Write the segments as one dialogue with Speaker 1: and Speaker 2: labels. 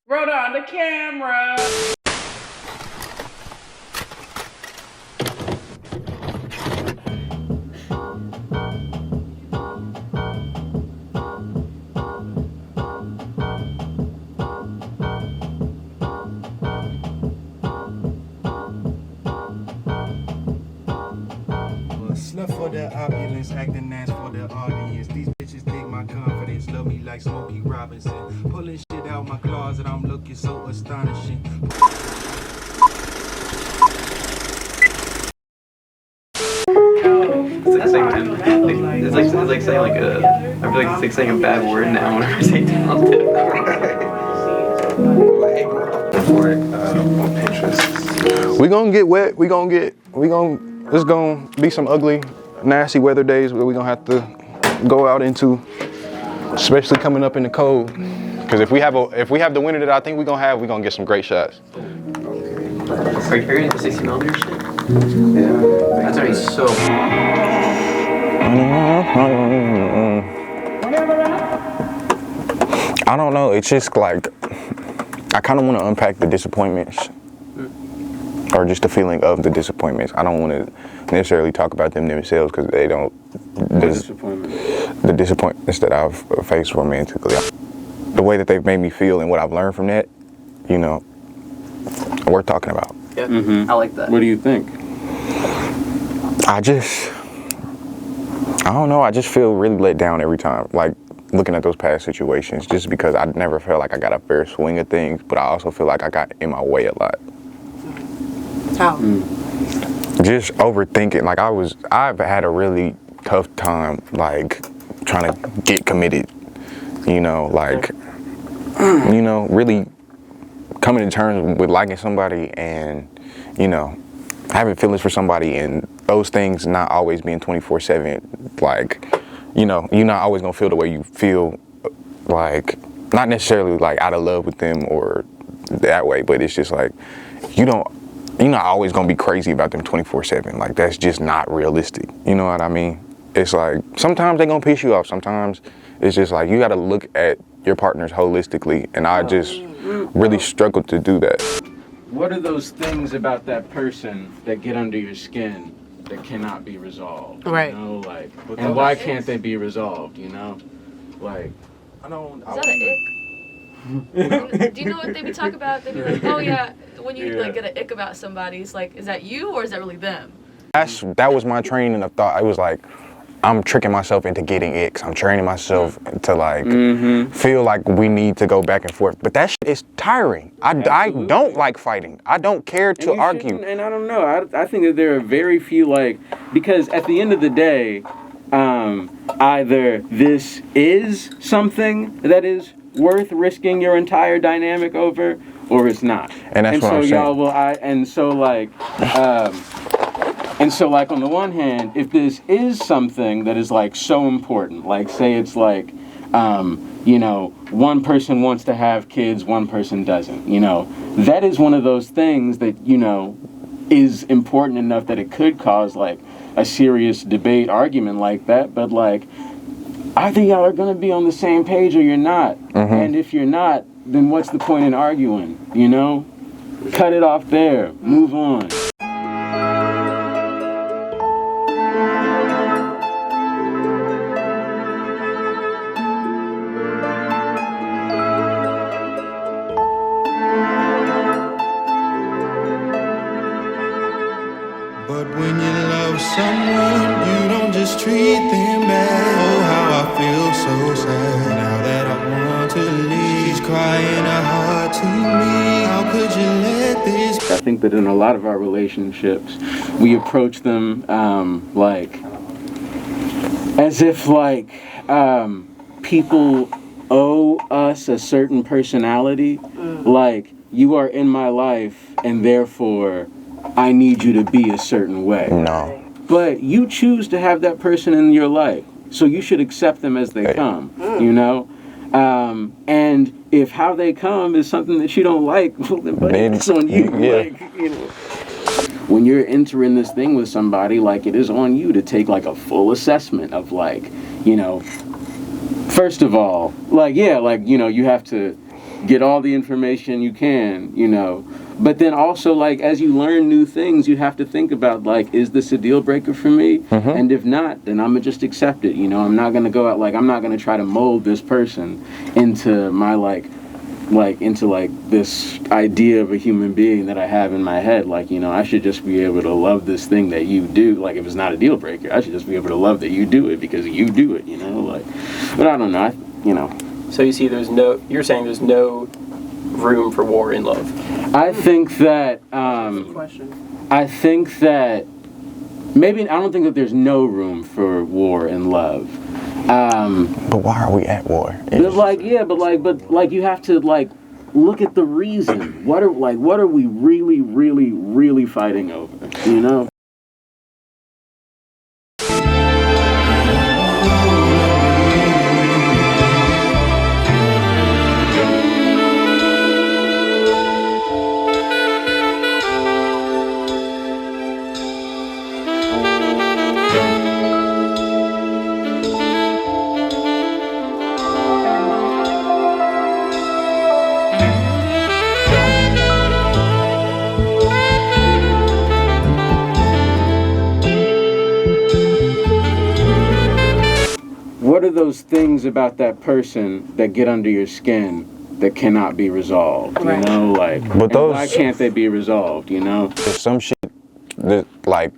Speaker 1: Roda on the camera.
Speaker 2: Snuff for the opulence, acting ass for the audience. These bitches dig my confidence, love me like Smokey Robinson. Pulling shit out my closet, I'm looking so astonishing.
Speaker 3: It's like saying like a. I feel like it's like saying a bad word now whenever I say talented. On Pinterest.
Speaker 4: We gonna get wet. It's gonna be some ugly, nasty weather days where we gonna have to go out into, especially coming up in the cold. Because if we have the winter that I think we're gonna get some great shots.
Speaker 3: Are you hearing the 60 millimeter shit? Yeah. That's already so.
Speaker 4: I don't know. It's just like I kind of want to unpack the disappointments. Or just the feeling of the disappointments. I don't want to necessarily talk about them themselves because they don't. The disappointments that I've faced romantically. The way that they've made me feel and what I've learned from that, worth talking about.
Speaker 3: Yeah, I like that.
Speaker 5: What do you think?
Speaker 4: I don't know. I just feel really let down every time. Like looking at those past situations, just because I never felt like I got a fair swing of things, but I also feel like I got in my way a lot.
Speaker 6: How?
Speaker 4: Just overthinking. Like I've had a really tough time, like trying to get committed. Really coming to terms with liking somebody and, having feelings for somebody and those things not always being 24/7. Like, you're not always gonna feel the way you feel. Like, not necessarily like out of love with them or that way, but it's just like you're not always gonna be crazy about them 24/7. Like that's just not realistic. You know what I mean? It's like sometimes they're gonna piss you off. Sometimes it's just like you gotta look at your partners holistically, and I just really struggled to do that.
Speaker 5: What are those things about that person that get under your skin that cannot be resolved?
Speaker 6: Right.
Speaker 5: And why can't they be resolved? Like,
Speaker 7: Is that an ick? Do you know what they be talking about? They be like, oh yeah, when you like get an ick about somebody, it's like, is that you or is that really them?
Speaker 4: That was my training of thought. I was like, I'm tricking myself into getting icks. I'm training myself to feel like we need to go back and forth. But that shit is tiring. I don't like fighting. I don't care to argue.
Speaker 5: And I don't know. I think that there are very few because at the end of the day, either this is something that is worth risking your entire dynamic over, or it's not.
Speaker 4: And that's what I'm saying.
Speaker 5: And so on the one hand, if this is something that is so important, say it's one person wants to have kids, one person doesn't, that is one of those things that, is important enough that it could cause a serious debate, argument like that. But either y'all are going to be on the same page or you're not. And if you're not, then what's the point in arguing, Cut it off there, move on.
Speaker 2: But when you love someone, you don't just treat them bad. Oh, how I feel so sad now that I want to leave. She's crying her heart to me. How could you let this?
Speaker 5: I think that in a lot of our relationships, we approach them as if people owe us a certain personality. Like, you are in my life, and therefore I need you to be a certain way.
Speaker 4: No.
Speaker 5: But you choose to have that person in your life, so you should accept them as they come, And if how they come is something that you don't like, well, then it's on you. When you're entering this thing with somebody, it is on you to take a full assessment of first of all, you have to get all the information you can, you know. But then also, like, as you learn new things, you have to think about, like, is this a deal breaker for me? And if not, then I'm gonna just accept it, you know. I'm not gonna go out, like, I'm not gonna try to mold this person into my, into this idea of a human being that I have in my head. Like, you know, I should just be able to love this thing that you do. Like, if it's not a deal breaker, I should just be able to love that you do it because you do it, you know. Like, but I don't know, you know.
Speaker 8: So you see, you're saying there's no room for war in love.
Speaker 5: I think that
Speaker 6: Question.
Speaker 5: I think that maybe I don't think that there's no room for war and love.
Speaker 4: But why are we at war?
Speaker 5: But like you have to like look at the reason. What are we really, really, really fighting over? You know? What are those things about that person that get under your skin that cannot be resolved? You know, like,
Speaker 4: but those,
Speaker 5: why can't they be resolved? You know,
Speaker 4: there's some shit that, like,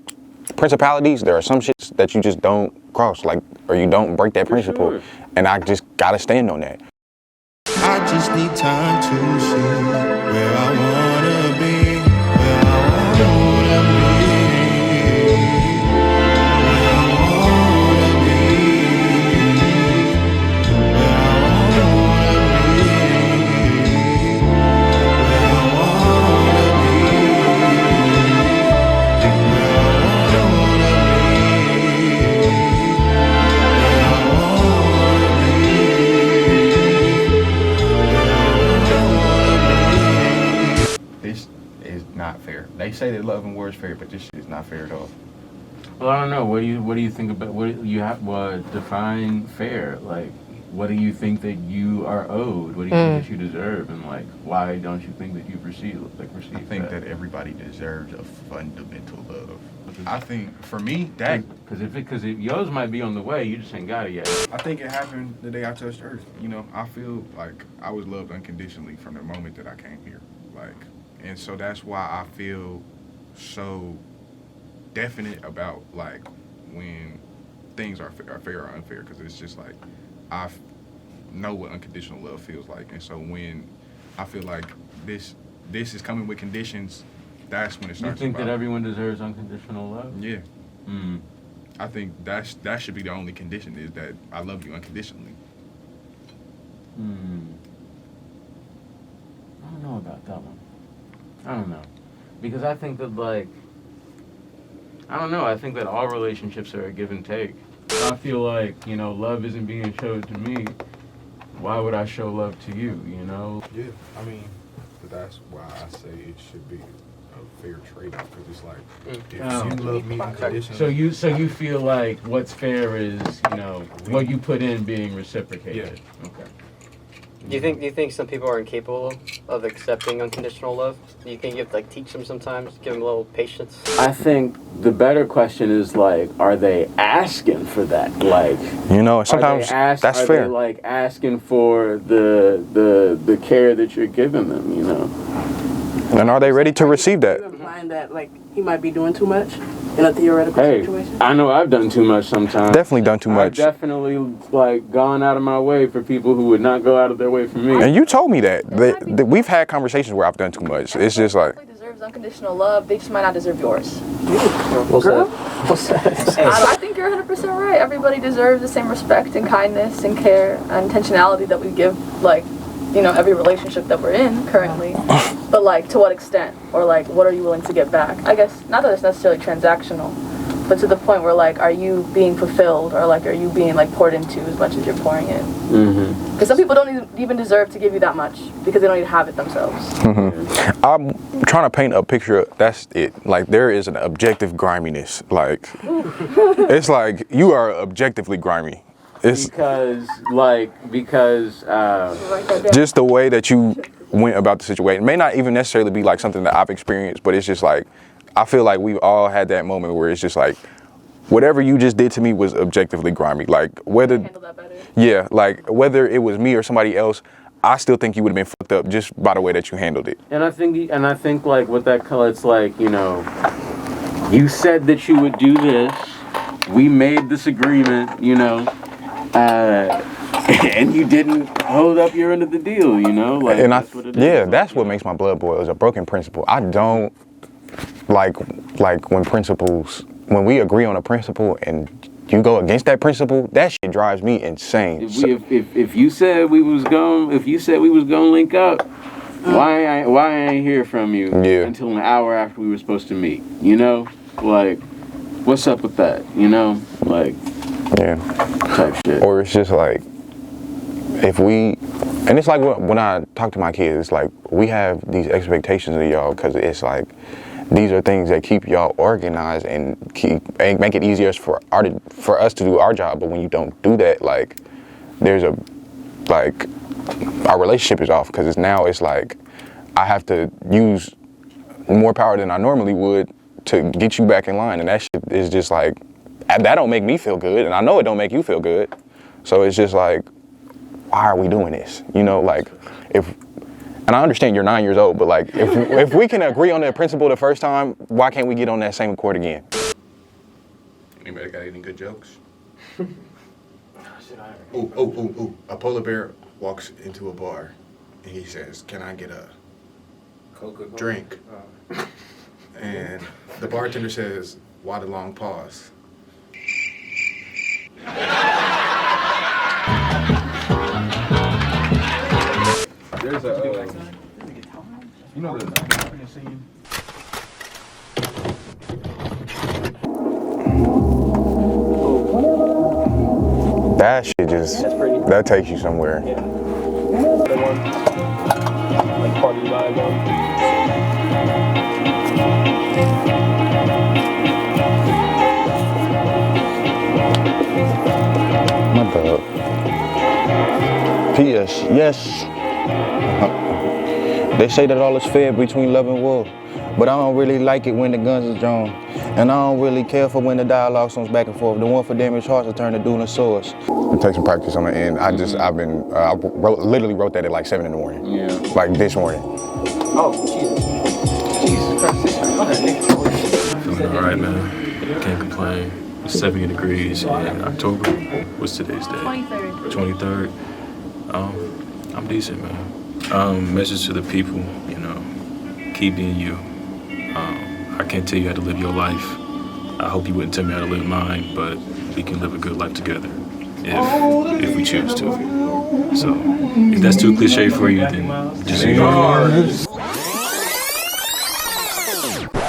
Speaker 4: principalities. There are some shits that you just don't cross, like, or you don't break that principle.
Speaker 5: Sure.
Speaker 4: And I just gotta stand on that.
Speaker 2: I just need time to see where I wanna be, where I wanna be.
Speaker 4: Not fair. They say that love and war is fair, but this shit is not fair at all.
Speaker 5: well, I don't know. What do you think about define fair? Like, what do you think that you are owed? What do you think that you deserve? And like, why don't you think that you've received
Speaker 9: I think that everybody deserves a fundamental love. I think for me that
Speaker 5: because yours might be on the way, you just ain't got it yet.
Speaker 9: I think it happened the day I touched Earth. You know, I feel like I was loved unconditionally from the moment that I came here. Like, and so that's why I feel so definite about like when things are fair or unfair, because it's just like I know what unconditional love feels like, and so when I feel like this is coming with conditions, that's when it starts.
Speaker 5: You think that everyone deserves unconditional love?
Speaker 9: Yeah. I think that should be the only condition, is that I love you unconditionally.
Speaker 5: I don't know about that one. I don't know. Because I think that, like, I don't know, I think that all relationships are a give and take. I feel like, you know, love isn't being shown to me, why would I show love to you, you know?
Speaker 9: Yeah, I mean, but that's why I say it should be a fair trade-off, because it's like, if you love me unconditionally...
Speaker 5: So you feel like what's fair is, you know, what you put in being reciprocated.
Speaker 9: Yeah.
Speaker 5: Okay.
Speaker 8: Do you think some people are incapable of accepting unconditional love? Do you think you have to like teach them sometimes, give them a little patience?
Speaker 5: I think the better question is like, are they asking for that? Like,
Speaker 4: you know, sometimes that's fair.
Speaker 5: Are they like asking for the care that you're giving them? You know.
Speaker 4: And are they ready to receive that?
Speaker 6: Are you implying that like he might be doing too much in a theoretical situation?
Speaker 5: I know I've done too much sometimes.
Speaker 4: Definitely done too much.
Speaker 5: I've definitely like gone out of my way for people who would not go out of their way for me.
Speaker 4: And you told me that we've had conversations where I've done too much. It's just like,
Speaker 7: Everybody deserves unconditional love. They just might not deserve yours.
Speaker 8: What's that?
Speaker 7: I think you're 100% right. Everybody deserves the same respect and kindness and care and intentionality that we give, like, you know, every relationship that we're in currently. But like, to what extent? Or like, what are you willing to get back? I guess, not that it's necessarily transactional, but to the point where like, are you being fulfilled, or like, are you being like poured into as much as you're pouring in? Because some people don't even deserve to give you that much because they don't even have it themselves.
Speaker 4: I'm trying to paint a picture. That's it. Like, there is an objective griminess. Like, it's like you are objectively grimy. It's
Speaker 5: because
Speaker 4: just the way that you went about the situation. It may not even necessarily be like something that I've experienced, but it's just like, I feel like we've all had that moment where it's just like, whatever you just did to me was objectively grimy. Like whether,
Speaker 7: Handle that better.
Speaker 4: yeah, like whether it was me or somebody else, I still think you would have been fucked up just by the way that you handled it.
Speaker 5: And I think like with that color, it's like, you know, you said that you would do this. We made this agreement, you know, and you didn't hold up your end of the deal, you know. Like,
Speaker 4: And
Speaker 5: that's what it is.
Speaker 4: that's what makes my blood boil, is a broken principle. I don't like when we agree on a principle and you go against that principle, that shit drives me insane.
Speaker 5: If you said we was gonna link up, why I ain't hear from you until an hour after we were supposed to meet? You know, like, what's up with that? You know, like, type shit.
Speaker 4: Or it's just like, and it's like when I talk to my kids, it's like we have these expectations of y'all because it's like, these are things that keep y'all organized and make it easier for us to do our job. But when you don't do that, like, our relationship is off, because it's like I have to use more power than I normally would to get you back in line, and that shit is just like, that don't make me feel good, and I know it don't make you feel good. So it's just like, why are we doing this? You know, like, and I understand you're 9 years old, but like, if we can agree on that principle the first time, why can't we get on that same accord again?
Speaker 9: Anybody got any good jokes? Ooh. A polar bear walks into a bar and he says, "Can I get a Coca-Cola drink?" And the bartender says, "Why the long pause?"
Speaker 10: There's a, you know the scene?
Speaker 4: That shit just, that takes you somewhere.
Speaker 10: Yeah. The one, like party vibe one.
Speaker 4: What the? P.S. Yes. They say that all is fair between love and war, but I don't really like it when the guns is drawn. And I don't really care for when the dialogue comes back and forth. The one for damaged hearts will turn to dueling swords. It takes some practice on the end. I literally wrote that at like 7 in the morning.
Speaker 5: Yeah.
Speaker 4: Like this morning.
Speaker 10: Oh, Jesus Christ.
Speaker 11: Feeling all right, man. Can't complain. It's 70 degrees in October. What's today's day? 23rd. I'm decent, man. Message to the people, you know, keep being you. I can't tell you how to live your life. I hope you wouldn't tell me how to live mine, but we can live a good life together if we choose to. So if that's too cliche for you, then just ignore it.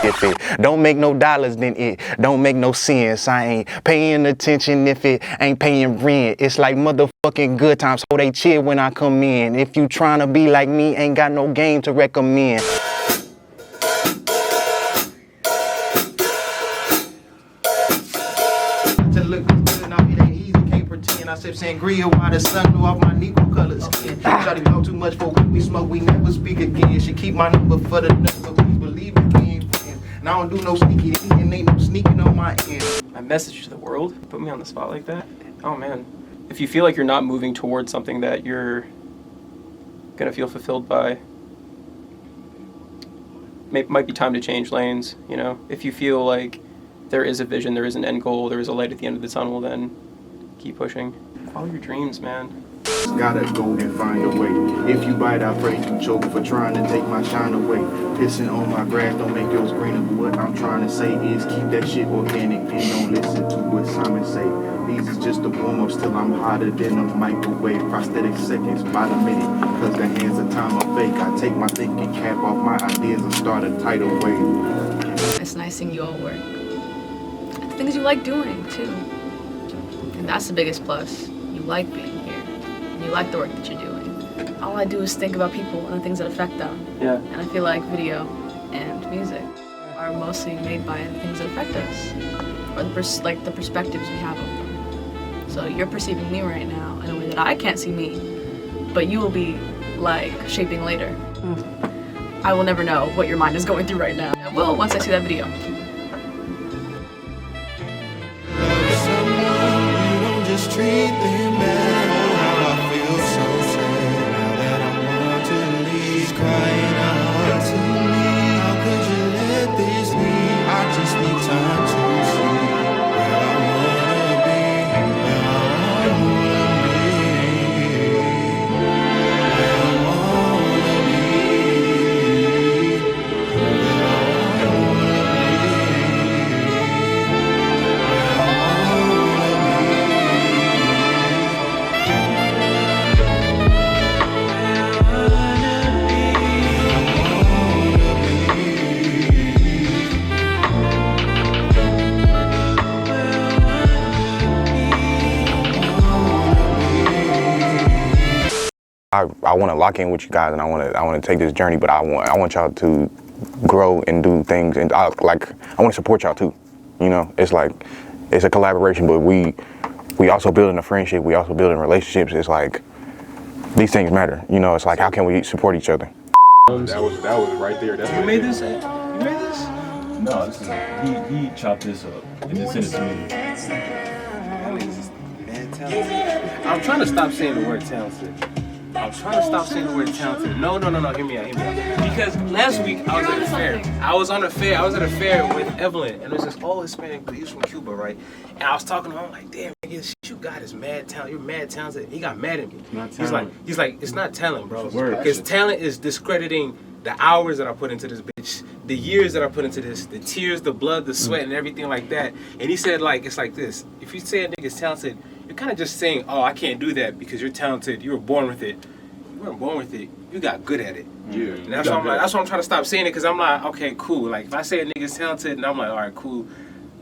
Speaker 4: If it don't make no dollars, then it don't make no sense. I ain't paying attention if it ain't paying rent. It's like motherfucking good times, so they chill when I come in. If you tryna be like me, ain't got no game to recommend.
Speaker 2: To look good, now it ain't easy, can't pretend. I sip sangria while the sun blew off my Negro colored skin. Shawty talk too much for what we smoke, we never speak again. She keep my number for the number, please believe it, we ain't friends. And I don't do no sneaky and ain't no sneaking on my end.
Speaker 10: My message to the world, put me on the spot like that. Oh man, if you feel like you're not moving towards something that you're gonna feel fulfilled by, might be time to change lanes, you know? If you feel like there is a vision, there is an end goal, there is a light at the end of the tunnel, then keep pushing. Follow your dreams, man.
Speaker 2: Gotta go and find a way. If you bite, I pray you choke for trying to take my shine away. Pissing on my grass don't make yours greener. What I'm trying to say is keep that shit organic and don't listen to what Simon say. These is just the warm-ups till I'm hotter than a microwave. Prosthetic seconds by the minute, cause the hands of time are fake. I take my thinking cap off my ideas and start a tidal wave.
Speaker 7: It's nice seeing you all work. Things you like doing too. And that's the biggest plus. You like being here. And you like the work that you're doing. All I do is think about people and the things that affect them.
Speaker 10: Yeah.
Speaker 7: And I feel like video and music are mostly made by the things that affect us. Or the perspectives we have of them. So you're perceiving me right now in a way that I can't see me, but you will be like shaping later. I will never know what your mind is going through right now. I will once I see that video.
Speaker 2: Just treat them bad. Oh, how I feel so sad now that I want to leave. She's crying out to me. How could you let this be? I just need time to see where I wanna be, where I wanna be, where I wanna be, where I
Speaker 4: I want to lock in with you guys, and I want to take this journey, but I want y'all to grow and do things, and I want to support y'all too. You know, it's like it's a collaboration, but we also building a friendship, we also building relationships. It's like these things matter. You know, it's like how can we support each other?
Speaker 11: That was right there. That's
Speaker 10: You made this? You made this?
Speaker 11: No, this is he chopped this up and then sent it to me.
Speaker 10: I'm trying to stop saying the word talented. I'm trying to stop saying the word talented. No, hear me out. Because last week I was at a fair. I was at a fair with Evelyn, and there's this old Hispanic dude, he's from Cuba, right? And I was talking to him, I'm like, damn, nigga, shit you got is mad talent. You're mad talented. He got mad at me. He's like, it's not talent, bro. Because talent is discrediting the hours that I put into this bitch, the years that I put into this, the tears, the blood, the sweat, and everything like that. And he said, like, it's like this. If you say a nigga's talented, you're kind of just saying, oh, I can't do that because you're talented. You were born with it. You weren't born with it. You got good at it.
Speaker 11: Yeah.
Speaker 10: And that's why I'm like, that's why I'm trying to stop saying it, because I'm like, okay, cool. Like if I say a nigga's talented, and I'm like, all right, cool.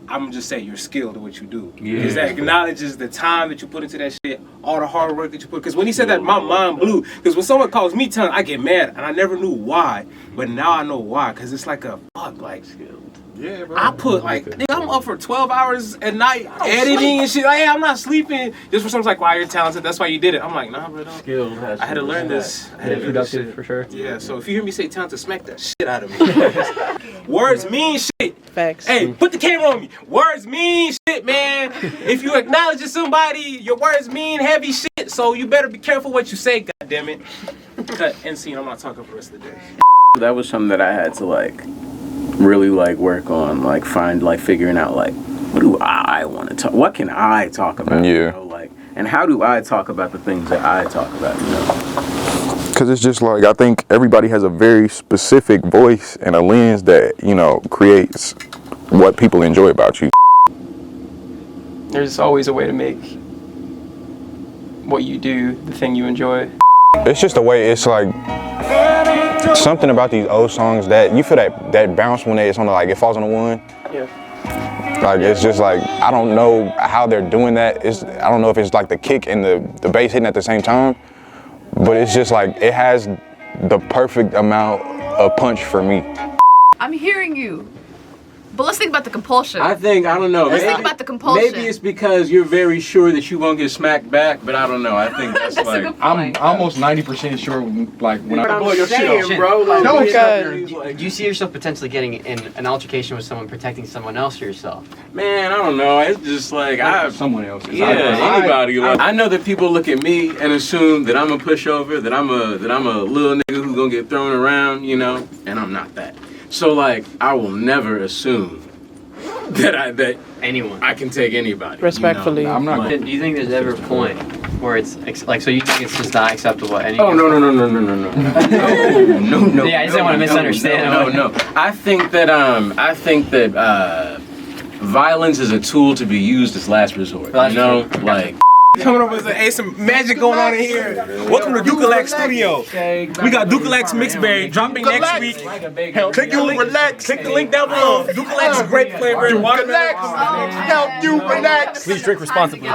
Speaker 10: I'm gonna just say you're skilled at what you do.
Speaker 11: Yeah.
Speaker 10: Because that acknowledges the time that you put into that shit, all the hard work that you put. Because when he said that, my mind blew. Because when someone calls me talented, I get mad, and I never knew why. But now I know why. Because it's like a fuck, like skilled.
Speaker 11: Yeah, bro.
Speaker 10: I put like, nigga, I'm up for 12 hours at night editing and shit. Like, hey, I'm not sleeping. Just for someone's like, wow, you're talented. That's why you did it. I'm like, nah, bro.
Speaker 8: Skill.
Speaker 10: I had to learn this. I had to learn this shit.
Speaker 8: For sure.
Speaker 10: Yeah. So if you hear me say talented, smack that shit out of me. Words mean shit.
Speaker 6: Facts.
Speaker 10: Hey, put the camera on me. Words mean shit, man. If you acknowledge somebody, your words mean heavy shit. So you better be careful what you say. God damn it. Cut end scene. I'm not talking for the rest of the day.
Speaker 5: That was something that I had to like really like work on, like find like figuring out like what do I want to talk, what can I talk about,
Speaker 4: Yeah.
Speaker 5: you know, like, and how do I talk about the things that I talk about, you know?
Speaker 4: Because it's just like I think everybody has a very specific voice and a lens that, you know, creates what people enjoy about you.
Speaker 10: There's always a way to make what you do the thing you enjoy.
Speaker 4: It's just a way. It's like something about these old songs that you feel that bounce when it's on the, like it falls on the one.
Speaker 10: Yeah.
Speaker 4: Like it's just like I don't know how they're doing that. I don't know if it's like the kick and the bass hitting at the same time, but it's just like it has the perfect amount of punch for me.
Speaker 7: I'm hearing you. But let's think about the compulsion.
Speaker 5: I don't know.
Speaker 7: Let's think about the compulsion.
Speaker 5: Maybe it's because you're very sure that you won't get smacked back, but I don't know. I think that's
Speaker 7: That's a
Speaker 5: like
Speaker 7: good
Speaker 9: I'm
Speaker 7: point.
Speaker 9: almost 90% sure, like when I blow your shit
Speaker 6: saying,
Speaker 9: up.
Speaker 6: bro, like,
Speaker 9: Don't
Speaker 6: we
Speaker 9: cut.
Speaker 8: Do you see yourself potentially getting in an altercation with someone, protecting someone else or yourself?
Speaker 5: man, I don't know. It's just like
Speaker 9: Someone else.
Speaker 5: Yeah, anybody. I know that people look at me and assume that I'm a pushover, that I'm a little nigga who's gonna get thrown around, you know, and I'm not that. So like, I will never assume that
Speaker 8: Anyone.
Speaker 5: I can take anybody.
Speaker 6: Respectfully.
Speaker 5: You know?
Speaker 9: I'm not.
Speaker 8: Do you think there's ever a point where it's like, so you think it's just not acceptable?
Speaker 5: Oh no. No.
Speaker 8: Yeah, I just didn't want to misunderstand.
Speaker 5: No. I think that violence is a tool to be used as last resort.
Speaker 8: That's
Speaker 5: you know,
Speaker 8: true.
Speaker 5: like.
Speaker 10: Coming over and say, hey, some magic going on in here. Welcome to Dukalax Studio. We got Dukalax Mixberry dropping next week. Click the link. Click the link down below. Dukalax is grape flavor. Dukalax help you relax.
Speaker 8: Please drink responsibly.